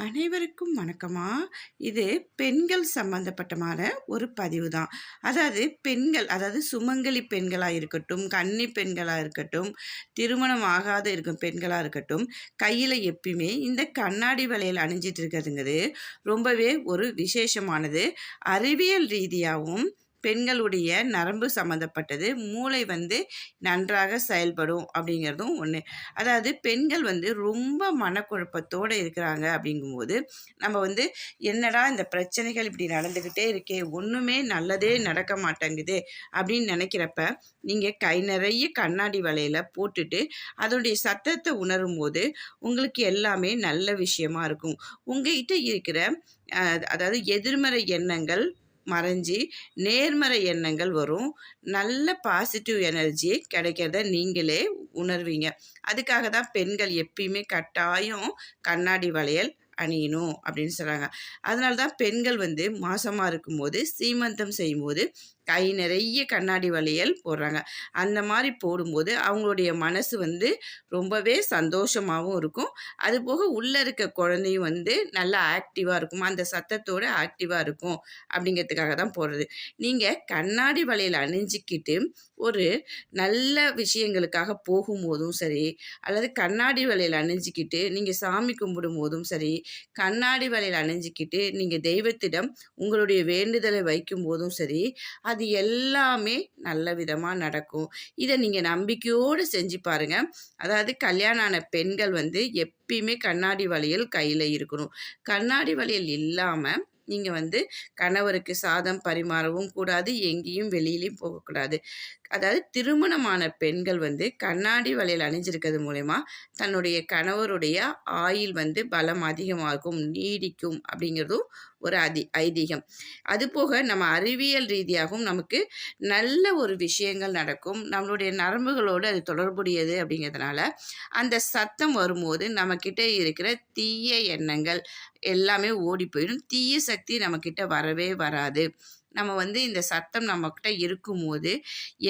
அனைவருக்கும் வணக்கமா. இது பெண்கள் சம்பந்தப்பட்டமான ஒரு பதிவு தான். அதாவது பெண்கள், அதாவது சுமங்கலி பெண்களாக இருக்கட்டும், கன்னி பெண்களாக இருக்கட்டும், திருமணம் ஆகாத இருக்கும் பெண்களாக இருக்கட்டும், கையில் எப்பயுமே இந்த கண்ணாடி வளையல் அணிஞ்சிட்டு இருக்கிறதுங்கிறது ரொம்பவே ஒரு விசேஷமானது. அறிவியல் ரீதியாகவும் பெண்களுடைய நரம்பு சம்மந்தப்பட்டது, மூளை நன்றாக செயல்படும் அப்படிங்கிறதும் ஒன்று. அதாவது பெண்கள் ரொம்ப மனக்குழப்பத்தோடு இருக்கிறாங்க அப்படிங்கும்போது, நம்ம என்னடா இந்த பிரச்சனைகள் இப்படி நடந்துக்கிட்டே இருக்கே, ஒன்றுமே நல்லதே நடக்க மாட்டேங்குது அப்படின்னு நினைக்கிறப்ப, நீங்கள் கை நிறைய கண்ணாடி வளையல போட்டுட்டு அதோடைய சத்தத்தை உணரும் போது உங்களுக்கு எல்லாமே நல்ல விஷயமா இருக்கும். உங்ககிட்ட இருக்கிற அதாவது எதிர்மறை எண்ணங்கள் மறைஞ்சி நேர்மறை எண்ணங்கள் வரும். நல்ல பாசிட்டிவ் எனர்ஜி கிடைக்கிறத நீங்களே உணர்வீங்க. அதுக்காக தான் பெண்கள் எப்பயுமே கட்டாயம் கண்ணாடி வளையல் அணியணும் அப்படின்னு சொல்கிறாங்க. அதனால தான் பெண்கள் மாசமாக இருக்கும்போது சீமந்தம் செய்யும்போது கை நிறைய கண்ணாடி வளையல் போடுறாங்க. அந்த மாதிரி போடும்போது அவங்களுடைய மனசு ரொம்பவே சந்தோஷமாகவும் இருக்கும். அதுபோக உள்ளே இருக்க குழந்தையும் நல்லா ஆக்டிவாக இருக்கும், அந்த சத்தத்தோடு ஆக்டிவாக இருக்கும் அப்படிங்கிறதுக்காக தான் போடுறது. நீங்கள் கண்ணாடி வளையல் அணிஞ்சிக்கிட்டு ஒரு நல்ல விஷயங்களுக்காக போகும்போதும் சரி, அல்லது கண்ணாடி வளையல் அணிஞ்சிக்கிட்டு நீங்கள் சாமி கும்பிடும் போதும் சரி, கண்ணாடி வளையல் அணிஞ்சிக்கிட்டு நீங்கள் தெய்வத்திடம் உங்களுடைய வேண்டுதலை வைக்கும் போதும் சரி, அது எல்லாமே நல்ல விதமாக நடக்கும். இதை நீங்கள் நம்பிக்கையோடு செஞ்சு பாருங்கள். அதாவது கல்யாணம் ஆன பெண்கள் எப்பயுமே கண்ணாடி வளையல் கையில் இருக்கணும். கண்ணாடி வளையல் இல்லாமல் நீங்கள் கணவருக்கு சாதம் பரிமாறவும் கூடாது, எங்கேயும் வெளியிலையும் போகக்கூடாது. அதாவது திருமணமான பெண்கள் கண்ணாடி வளையல் அணிஞ்சிருக்கிறது மூலயமா தன்னுடைய கணவருடைய ஆயுள் பலம் அதிகமாகும், நீடிக்கும் அப்படிங்கிறதும் ஒரு ஐதீகம். அதுபோக நம்ம அறிவியல் ரீதியாகவும் நமக்கு நல்ல ஒரு விஷயங்கள் நடக்கும். நம்மளுடைய நரம்புகளோடு அது தொடர்புடையது அப்படிங்கிறதுனால அந்த சத்தம் வரும்போது நம்மக்கிட்ட இருக்கிற தீய எண்ணங்கள் எல்லாமே ஓடி போயிடும். தீய சக்தி நம்மக்கிட்ட வரவே வராது. நம்ம இந்த சத்தம் நம்மக்கிட்ட இருக்கும்போது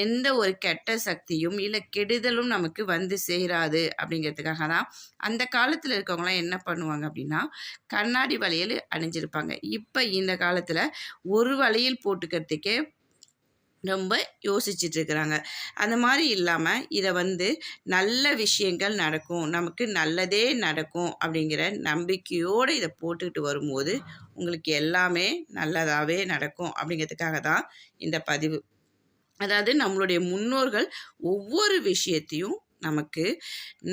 எந்த ஒரு கெட்ட சக்தியும் இல்லை கெடுதலும் நமக்கு சேராது அப்படிங்கிறதுக்காக தான் அந்த காலத்தில் இருக்கவங்களாம் என்ன பண்ணுவாங்க அப்படின்னா கண்ணாடி வளையல் அணிஞ்சிருப்பாங்க. இப்போ இந்த காலத்தில் ஒரு வளையல் போட்டுக்கிறதுக்கே ரொம்ப யோசிச்சுட்ருக்குறாங்க. அந்த மாதிரி இல்லாமல் இதை நல்ல விஷயங்கள் நடக்கும், நமக்கு நல்லதே நடக்கும் அப்படிங்கிற நம்பிக்கையோடு இதை போட்டுக்கிட்டு வரும்போது உங்களுக்கு எல்லாமே நல்லதாகவே நடக்கும் அப்படிங்கிறதுக்காக தான் இந்த பதிவு. அதாவது நம்மளுடைய முன்னோர்கள் ஒவ்வொரு விஷயத்தையும் நமக்கு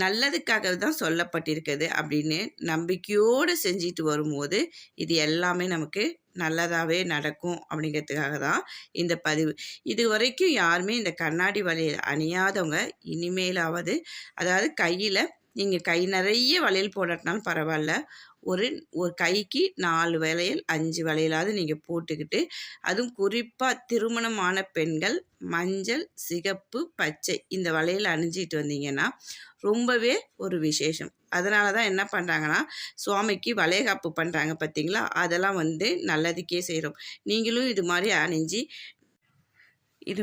நல்லதுக்காக தான் சொல்லப்பட்டிருக்குது அப்படின்னு நம்பிக்கையோடு செஞ்சுட்டு வரும்போது இது எல்லாமே நமக்கு நல்லதாகவே நடக்கும் அப்படிங்கிறதுக்காக தான் இந்த பதிவு. இது வரைக்கும் யாருமே இந்த கண்ணாடி வளையல் அணியாதவங்க இனிமேலாவது, அதாவது கையில் நீங்கள் கை நிறைய வளையல் போடாட்டினாலும் பரவாயில்ல, ஒரு கைக்கு 4 வளையல் 5 வளையலாவது நீங்கள் போட்டுக்கிட்டு, அதுவும் குறிப்பாக திருமணமான பெண்கள் மஞ்சள், சிகப்பு, பச்சை இந்த வளையல் அணிஞ்சிட்டு வந்தீங்கன்னா ரொம்பவே ஒரு விசேஷம். அதனால தான் என்ன பண்ணுறாங்கன்னா சுவாமிக்கு வளைகாப்பு பண்ணுறாங்க பார்த்தீங்களா, அதெல்லாம் நல்லதுக்கே செய்கிறோம். நீங்களும் இது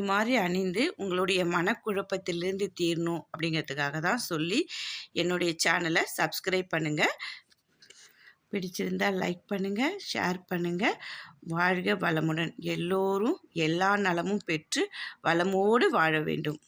மாதிரி அணிந்து உங்களுடைய மனக்குழப்பத்திலிருந்து தீரணும் அப்படிங்கிறதுக்காக தான் சொல்லி என்னுடைய சேனலை சப்ஸ்கிரைப் பண்ணுங்கள். பிடிச்சிருந்தால் லைக் பண்ணுங்கள், ஷேர் பண்ணுங்கள். வாழ்க வளமுடன். எல்லோரும் எல்லா நலமும் பெற்று வளமோடு வாழ வேண்டும்.